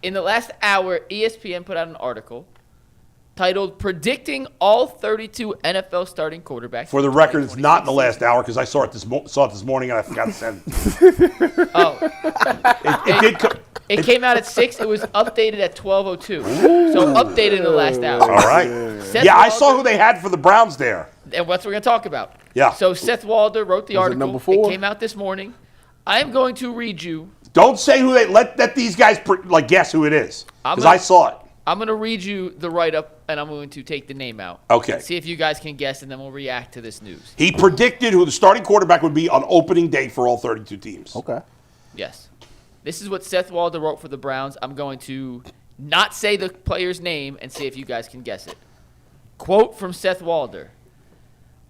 In the last hour, ESPN put out an article titled "Predicting All 32 NFL Starting Quarterbacks." For the record, it's not in the last hour because I saw it this morning and I forgot to send it. Oh, It came out at 6. It was updated at 12:02. So updated in the last hour. All right. I saw who they had for the Browns there. And what we're going to talk about. Yeah. So Seth Walder wrote the article. Number 4? It came out this morning. I am going to read you. Don't say who they let these guys guess who it is because I saw it. I'm going to read you the write-up, and I'm going to take the name out. Okay. See if you guys can guess, and then we'll react to this news. He predicted who the starting quarterback would be on opening day for all 32 teams. Okay. Yes. This is what Seth Walder wrote for the Browns. I'm going to not say the player's name and see if you guys can guess it. Quote from Seth Walder.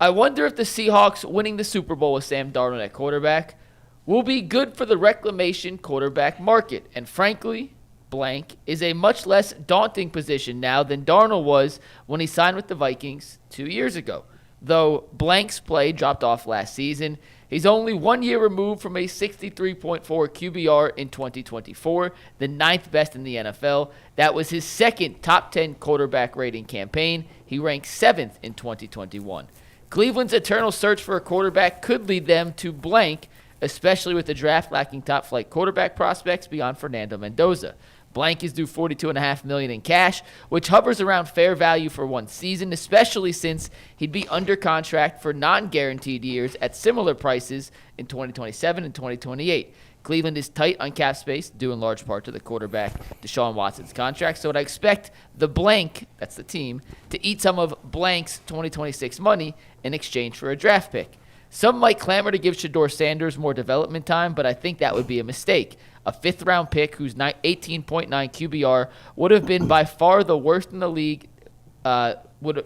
I wonder if the Seahawks winning the Super Bowl with Sam Darnold at quarterback will be good for the reclamation quarterback market. And frankly, blank is a much less daunting position now than Darnold was when he signed with the Vikings 2 years ago. Though blank's play dropped off last season, he's only 1 year removed from a 63.4 QBR in 2024, the 9th best in the NFL. That was his second top 10 quarterback rating campaign. He ranked 7th in 2021. Cleveland's eternal search for a quarterback could lead them to blank, especially with the draft lacking top-flight quarterback prospects beyond Fernando Mendoza. Blank is due $42.5 million in cash, which hovers around fair value for one season, especially since he'd be under contract for non-guaranteed years at similar prices in 2027 and 2028. Cleveland is tight on cap space, due in large part to the quarterback Deshaun Watson's contract, so I'd expect the blank, that's the team, to eat some of blank's 2026 money in exchange for a draft pick. Some might clamor to give Shedeur Sanders more development time, but I think that would be a mistake. A fifth-round pick whose 18.9 QBR would have been by far the worst in the league. Would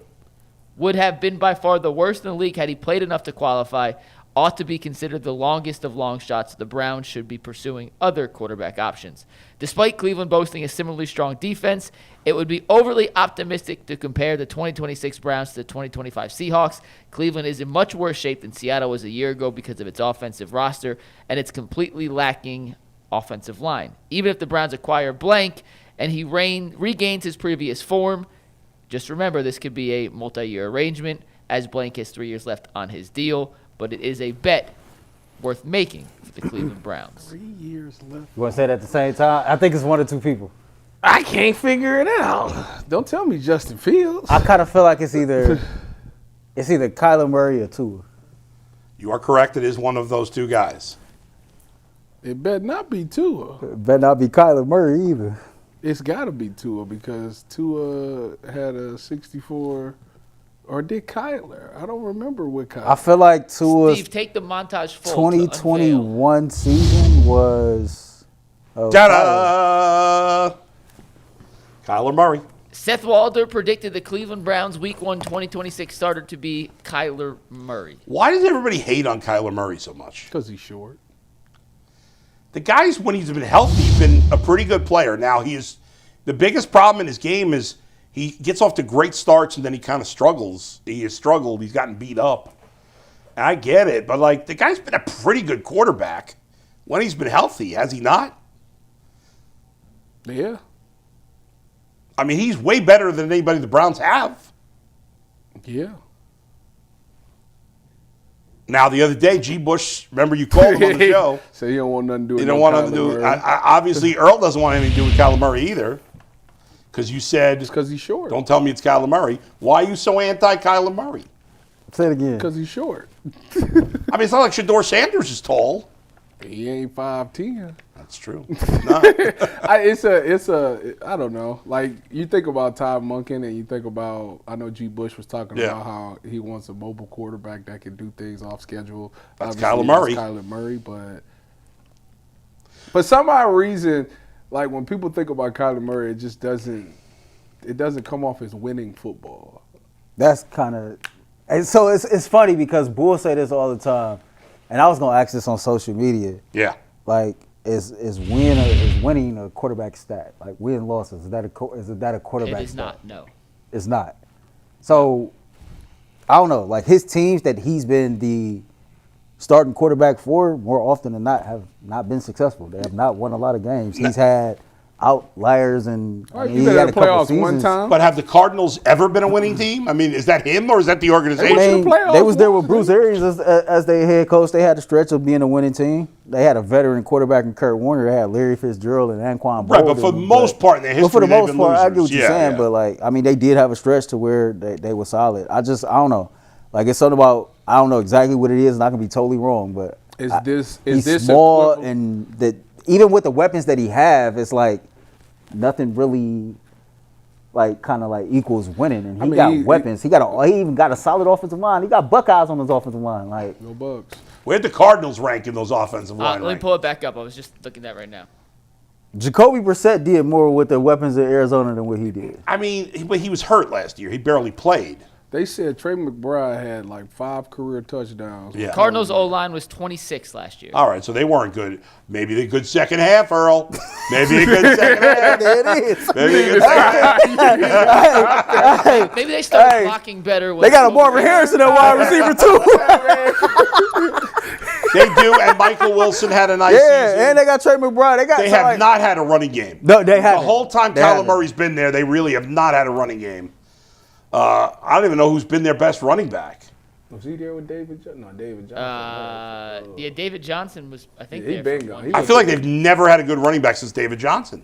have been by far the worst in the league had he played enough to qualify. Ought to be considered the longest of long shots. The Browns should be pursuing other quarterback options. Despite Cleveland boasting a similarly strong defense, it would be overly optimistic to compare the 2026 Browns to the 2025 Seahawks. Cleveland is in much worse shape than Seattle was a year ago because of its offensive roster, and it's completely lacking offensive line. Even if the Browns acquire blank and he regains his previous form, just remember this could be a multi-year arrangement as blank has 3 years left on his deal, but it is a bet worth making for the Cleveland Browns. 3 years left. You want to say it at the same time? I think it's one or two people. I can't figure it out. Don't tell me Justin Fields. I kind of feel like it's either Kyler Murray or Tua. You are correct. It is one of those two guys. It better not be Tua. It better not be Kyler Murray either. It's got to be Tua because Tua had a 64, or did Kyler? I don't remember what Kyler. I feel like Tua's Steve, take the montage full 2021 season was. Ta-da! Kyler Murray. Seth Walder predicted the Cleveland Browns Week 1 2026 starter to be Kyler Murray. Why does everybody hate on Kyler Murray so much? Because he's short. The guy's, when he's been healthy, been a pretty good player. Now, the biggest problem in his game is he gets off to great starts and then he kind of struggles. He has struggled. He's gotten beat up. And I get it, but the guy's been a pretty good quarterback when he's been healthy, has he not? Yeah. I mean, he's way better than anybody the Browns have. Yeah. Now, the other day, G. Bush, remember you called him on the show. So you don't want nothing to do with You don't want nothing to do with obviously, Earl doesn't want anything to do with Kyler Murray either. Because you said, just because he's short. Don't tell me it's Kyler Murray. Why are you so anti-Kyler Murray? Say it again. Because he's short. I mean, it's not like Shedeur Sanders is tall. He ain't 5'10". That's true. No. I don't know. Like, you think about Todd Monken and you think about, I know G. Bush was talking about how he wants a mobile quarterback that can do things off schedule. That's Kyler Murray. Kyler Murray, but for some odd reason, like when people think about Kyler Murray, it just doesn't come off as winning football. That's kind of, and so it's funny because Bull say this all the time, and I was gonna ask this on social media. Yeah. Like, is winning a quarterback stat? Like win losses, is that a quarterback? It is stat? not. No. It's not. So I don't know. Like his teams that he's been the starting quarterback for more often than not have not been successful. They have not won a lot of games. He's had outliers, and All right, mean, you he been had in a the couple playoffs seasons. one time. But have the Cardinals ever been a winning team? I mean, is that him or is that the organization? in the playoffs They was there with once, Bruce Arians as their head coach. They had a stretch of being a winning team. They had a veteran quarterback in Kurt Warner. They had Larry Fitzgerald and Anquan Bolden. Right, but for the most part in their history, but for the they've most been part, I get what losers. you're saying. But like, I mean, they did have a stretch to where they were solid. I don't know. Like, it's something about, I don't know exactly what it is, and I can be totally wrong. But Is he's this small, equivalent- and that even with the weapons that he have, it's like nothing really. Like kind of like equals winning, and he got weapons. He even got a solid offensive line. He got Buckeyes on his offensive line. Like No bugs. Where'd the Cardinals rank in those offensive line? Let me pull it back up. I was just looking at that right now. Jacoby Brissett did more with the weapons in Arizona than what he did. I mean, but he was hurt last year. He barely played. They said Trey McBride had like 5 career touchdowns. Yeah. Cardinals O-line was 26 last year. All right, so they weren't good. Maybe the good second half, Earl. Maybe a good second half. There it is. Maybe a good second half. Maybe they started Hey, blocking better. They got a Marvin Harrison at wide receiver too. They do, and Michael Wilson had a nice Yeah, season. and they got Trey McBride. They have not had a running game. No, they haven't. The whole time They Kyler haven't. Murray's been there, they really have not had a running game. I don't even know who's been their best running back. Was he there with David Johnson? No, David Johnson. Yeah, David Johnson was, I think, Yeah, he there been for gone. one. He I feel like they've never had a good running back since David Johnson.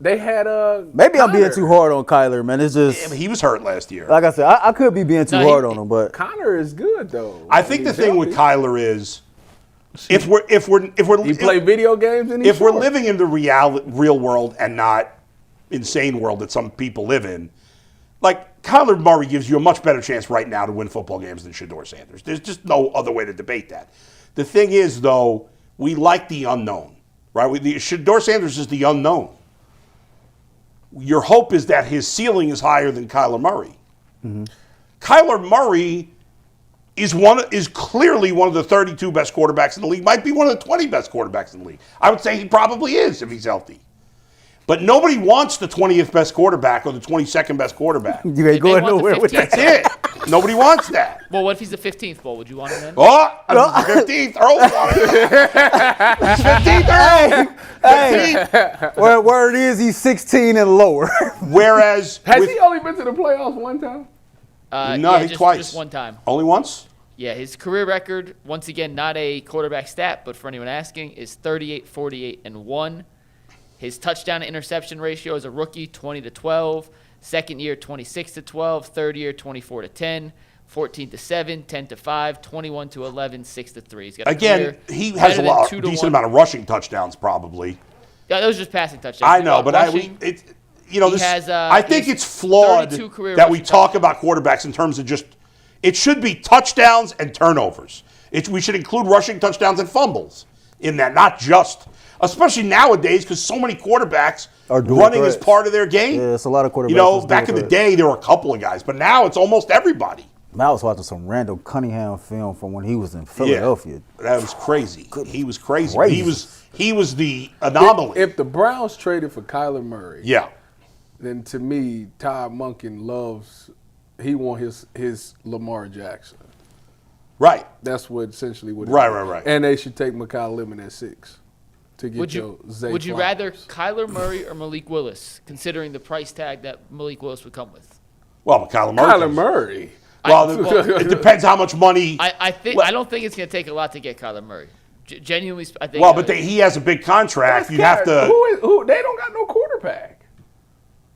They had Maybe I'm being Connor. too hard on Kyler, man. It's Yeah, just but he was hurt last year. like I said. I could be being too No, hard on him, but Connor is good though. I think the thing with Kyler is, if we're he played video games and if we're living in the real world and not insane world that some people live in, like Kyler Murray gives you a much better chance right now to win football games than Shedeur Sanders. There's just no other way to debate that. The thing is, though, we like the unknown, right? Shedeur Sanders is the unknown. Your hope is that his ceiling is higher than Kyler Murray. Mm-hmm. Kyler Murray is clearly one of the 32 best quarterbacks in the league, might be one of the 20 best quarterbacks in the league. I would say he probably is if he's healthy. But nobody wants the 20th best quarterback or the 22nd best quarterback. you ain't going want the nowhere with 15th. that. That's it. Nobody wants that. Well, what if he's the 15th bowl? Would you want him then? Oh, I'm 15th. Earl's wanted. He's 15th, Earl. 15th. Word is he's 16 and lower. Whereas, Has he only been to the playoffs one time? No, I think twice. Just one time. Only once? Yeah, his career record, once again, not a quarterback stat, but for anyone asking, is 38, 48, and 1. His touchdown to interception ratio as a rookie, 20-12. Second year, 26-12. Third year, 24-10. 14-7, 10-5, 21-11, 6-3. He's got a Again, career he has better a than lot, 2-1. decent amount of rushing touchdowns, probably. Yeah, those are just passing touchdowns. I know, but rushing, this, has, I think he it's has flawed 32 career that we rushing talk about quarterbacks in terms of just. It should be touchdowns and turnovers. We should include rushing touchdowns and fumbles in that, not just. Especially nowadays, because so many quarterbacks Are dual running as threats. part of their game. Yeah, it's a lot of quarterbacks. You know, that's back dual in the threats. day, there were a couple of guys, but now it's almost everybody. Man, I was watching some Randall Cunningham film from when he was in Philadelphia. That was crazy. He was crazy. Crazy. He was the anomaly. If the Browns traded for Kyler Murray, yeah. then to me, Todd Monken he want his Lamar Jackson. Right. That's what essentially what it Right, is. right, right. And they should take Mikhail Lemon at 6 to get Would your you Zay would you Flowers. rather Kyler Murray or Malik Willis, considering the price tag that Malik Willis would come with? Well, but Kyler Murray. Kyler Murray? Well, it depends how much money. I don't think it's going to take a lot to get Kyler Murray. Genuinely, I think. Well, but he has a big contract. You have to. Who? They don't got no quarterback.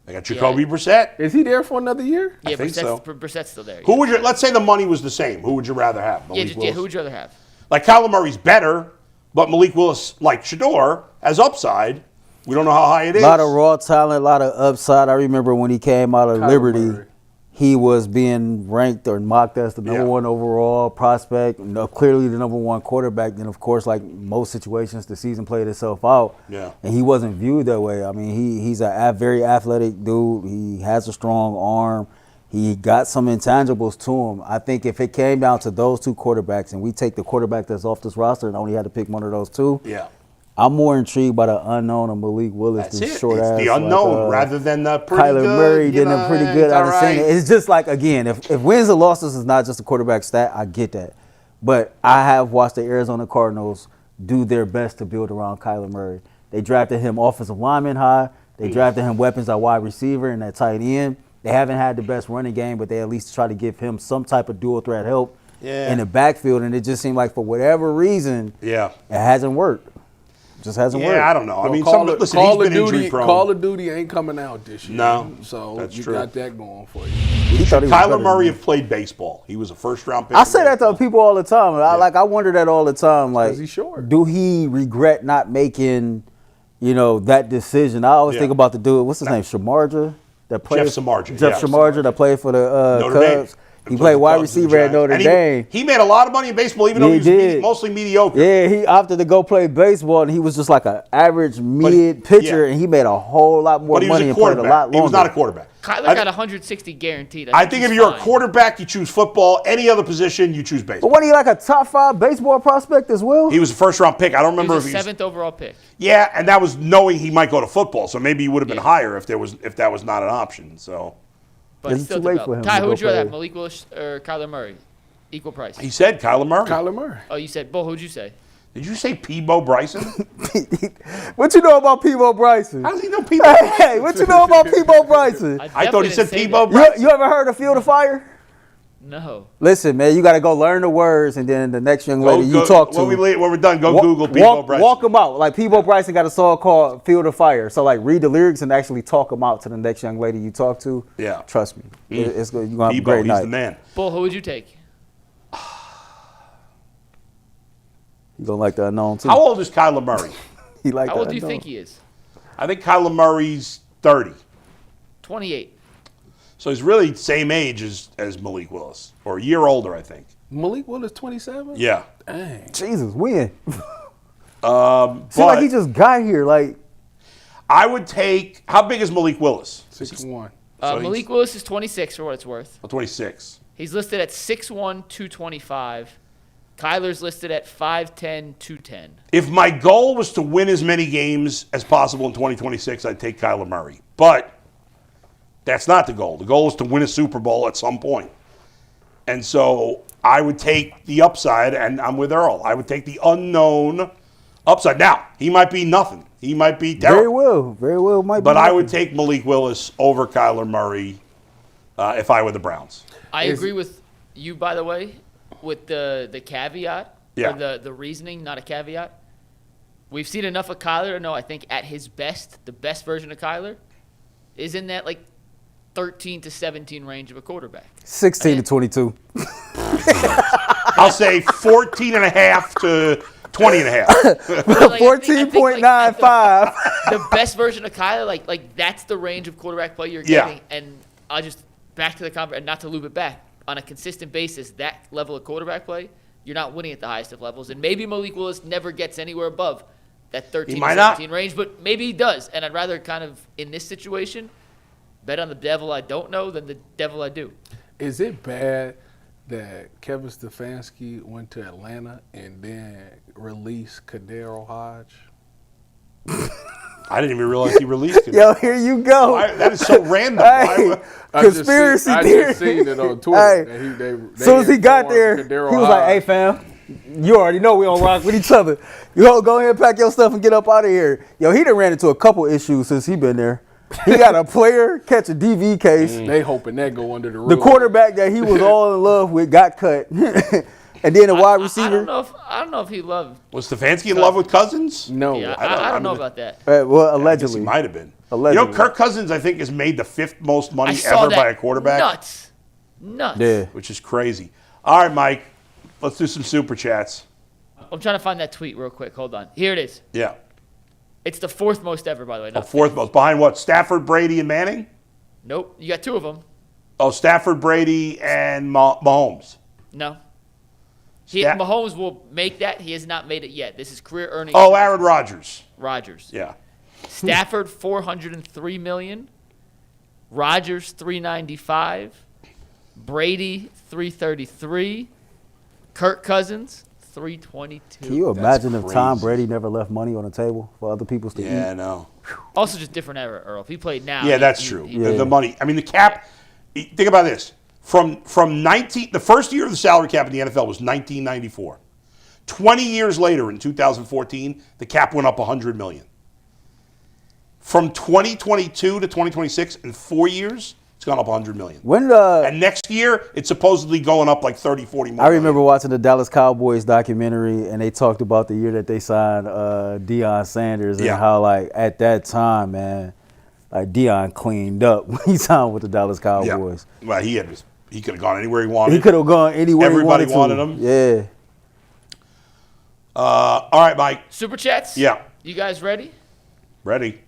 They got Jacoby Brissett. Is he there for another year? yeah, think so. Brissett's still there. Who would you? Let's say the money was the same. Who would you rather have? Yeah, Malik Willis? who would you rather have? Like Kyler Murray's better, but Malik Willis, like Shedeur, has upside. We don't know how high it A is. lot of raw talent, a lot of upside. I remember when he came out of Kyler Liberty, Murray. he was being ranked or mocked as the number Yeah. one overall prospect, clearly the number one quarterback. Then, of course, like most situations, the season played itself out. Yeah. And he wasn't viewed that way. I mean, he's a very athletic dude. He has a strong arm. He got some intangibles to him. I think if it came down to those two quarterbacks and we take the quarterback that's off this roster and only had to pick one of those two, Yeah. I'm more intrigued by the unknown of Malik Willis That's than it. short It's ass. the unknown rather than the pretty Kyler good. Murray you did know, a pretty good it's all understanding. right. It's just like, again, if wins and losses is not just a quarterback stat, I get that. But I have watched the Arizona Cardinals do their best to build around Kyler Murray. They drafted him offensive lineman high. They drafted him weapons at wide receiver and at tight end. They haven't had the best running game, but they at least try to give him some type of dual threat help in the backfield. And it just seemed like for whatever reason, it hasn't worked. Just hasn't worked. Yeah, I don't know. I mean, listen, Call he's of been Duty, injury prone. Call of Duty ain't coming out this year. No, so that's you true. got that going for you. He thought he was better Kyler than Murray him. have played baseball. He was a first-round pick. I say that to people all the time. I wonder that all the time. Like, he's short. do he regret not making, that decision? I always think about the dude. What's his name? Shamarja. That played. Jeff Samardzija. Jeff Samardzija that played for the Notre Dame. Cubs. He played wide receiver at Notre Dame. He made a lot of money in baseball, even though he was mostly mediocre. Yeah, he opted to go play baseball, and he was just like an average mid pitcher, and he made a whole lot more money and played a lot longer. He was not a quarterback. Kyler got 160 guaranteed. I think if you're a quarterback, you choose football. Any other position, you choose baseball. But wasn't he like a top 5 baseball prospect as well? He was a first-round pick. I don't remember He was if a he was 7th overall pick. Yeah, and that was knowing he might go to football, so maybe he would have been higher if that was not an option. So. But It's still too late developed. for him Ty, to who would go you rather have, play. Malik Willis or Kyler Murray? Equal price. He said Kyler Murray. Kyler Murray. Oh, you said Bull. Who'd you say? Did you say Peebo Bryson? What you know about Peebo Bryson? How does he know Peebo Bryson? Hey, what you know about Peebo Bryson? I thought he said Peebo You, Bryson. you ever heard of Field of Fire? No. Listen, man, you got to go learn the words, and then the next young lady you talk to. When we're done, go Google Peebo Bryson. Walk them out. Like Peebo Bryson got a song called Field of Fire. So like read the lyrics and actually talk them out to the next young lady you talk to. Yeah. Trust me. It's good. You're going to have a Peebo, great he's night. the man. Bull, who would you take? You're going to like the unknown too. How old is Kyler Murray? He like How the old do you unknown. think he is? I think Kyler Murray's 30. 28. So he's really the same age as Malik Willis, or a year older, I think. Malik Willis, 27? Yeah. Dang. Jesus, when? But Seems like he just got here. Like, I would take. How big is Malik Willis? 6'1". So Malik Willis is 26 for what it's worth. 26. He's listed at 6'1", 225. Kyler's listed at 5'10", 210. If my goal was to win as many games as possible in 2026, I'd take Kyler Murray. But that's not the goal. The goal is to win a Super Bowl at some point. And so I would take the upside, and I'm with Earl. I would take the unknown upside. Now, he might be nothing. He might be terrible. very well might be. But I would nothing. take Malik Willis over Kyler Murray if I were the Browns. I agree with you, by the way, with the caveat, Yeah. or the reasoning, not a caveat. We've seen enough of Kyler to know I think at his best, the best version of Kyler is in that 13 to 17 range of a quarterback. 16 to 22. I'll say 14 and a half to 20 and a half. But, I think, 14.95. the best version of Kyler, like that's the range of quarterback play you're Yeah. getting. And I'll just back to the conference, and not to loop it back, on a consistent basis, that level of quarterback play, you're not winning at the highest of levels. And maybe Malik Willis never gets anywhere above that 13 He to might not. 17 range, but maybe he does. And I'd rather kind of, in this situation, bet on the devil I don't know than the devil I do. Is it bad that Kevin Stefanski went to Atlanta and then released Kadero Hodge? I didn't even realize he released it. Yo, here you go. That is so random. Hey, conspiracy I theory. just seen it on Twitter. Hey, That as soon as he got there, informed he Kadero was like, "Hey, Hodge. fam, you already know we don't rock with each other. You go ahead and pack your stuff and get up out of here." Yo, he done ran into a couple issues since he been there. He got a player catch a DV case. They hoping that go under the roof. The quarterback that he was all in love with got cut, and then the wide receiver. I don't know if he loved. Was Stefanski in love with Cousins? No. Yeah, I I don't know mean, about that. Well, I guess he allegedly. might have been. Allegedly. You know, Kirk Cousins, I think, has made the 5th most money I saw ever that. by a quarterback, Nuts. Yeah. which is crazy. All right, Mike, let's do some super chats. I'm trying to find that tweet real quick. Hold on. Here it is. Yeah. It's the 4th most ever, by the way. Oh, Not 4th most. Behind what? Stafford, Brady, and Manning? Nope. You got 2 of them. Oh, Stafford, Brady, and Mahomes. No. Stat- Mahomes will make that. He has not made it yet. This is career earnings. Oh, Aaron Rodgers. Rodgers. Yeah. Stafford, $403 million. Rodgers, $395. Brady, $333. Kirk Cousins, $322. Can you imagine if Tom crazy. Brady never left money on the table for other people to Yeah, I eat? know. Also, just different era, Earl. If he played now. Yeah, that's he- true. he- The money. I mean, the cap. Think about this. From 19, the first year of the salary cap in the NFL was 1994. 20 years later, in 2014, the cap went up $100 million. From 2022 to 2026, in 4 years, it's gone up 100 million. When And next year, it's supposedly going up like 30, 40 more. I remember watching the Dallas Cowboys documentary, and they talked about the year that they signed Deion Sanders and how, like, at that time, man, like Deion cleaned up when he signed with the Dallas Cowboys. Yeah. Well, he could have gone anywhere he wanted. He could have gone anywhere Everybody he wanted wanted to. him. Yeah. All right, Mike. Super chats? Yeah. You guys ready? Ready.